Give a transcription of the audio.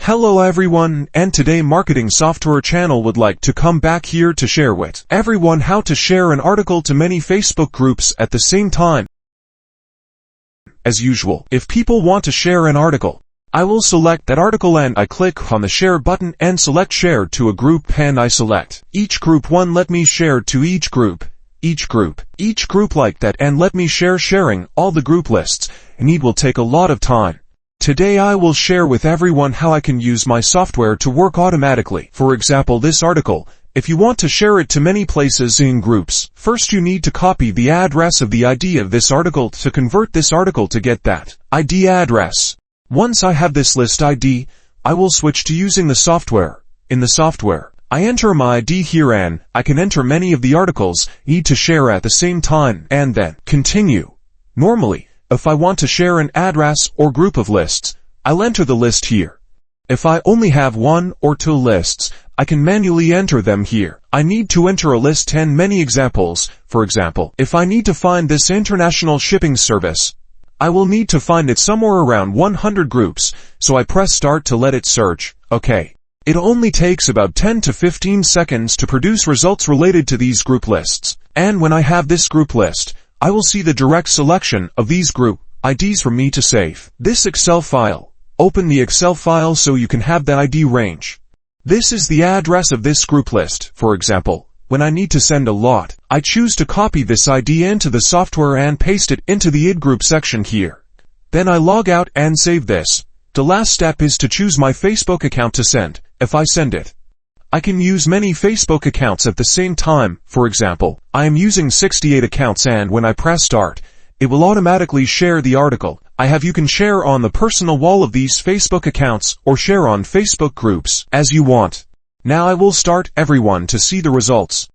Hello everyone, and today Marketing Software channel would like to come back here to share with everyone how to share an article to many Facebook groups at the same time. As usual, if people want to share an article, I will select that article and I click on the share button and select share to a group and I select each group one. Let me share to each group like that, and let me sharing all the group lists, and it will take a lot of time. Today I will share with everyone how I can use my software to work automatically. For example, this article, if you want to share it to many places in groups, first you need to copy the address of the ID of this article to convert this article to get that ID address. Once I have this list ID, I will switch to using the software. In the software, I enter my ID here and I can enter many of the articles need to share at the same time and then continue. Normally, if I want to share an address or group of lists, I'll enter the list here. If I only have one or two lists, I can manually enter them here. I need to enter a list and many examples. For example, if I need to find this international shipping service, I will need to find it somewhere around 100 groups, so I press start to let it search. Okay. It only takes about 10 to 15 seconds to produce results related to these group lists. And when I have this group list, I will see the direct selection of these group IDs for me to save this Excel file. Open the Excel file so you can have the ID range. This is the address of this group list. For example, when I need to send a lot, I choose to copy this ID into the software and paste it into the ID group section here. Then I log out and save this. The last step is to choose my Facebook account to send. If I send it, I can use many Facebook accounts at the same time. For example, I am using 68 accounts, and when I press start, it will automatically share the article I have. You can share on the personal wall of these Facebook accounts or share on Facebook groups as you want. Now I will start everyone to see the results.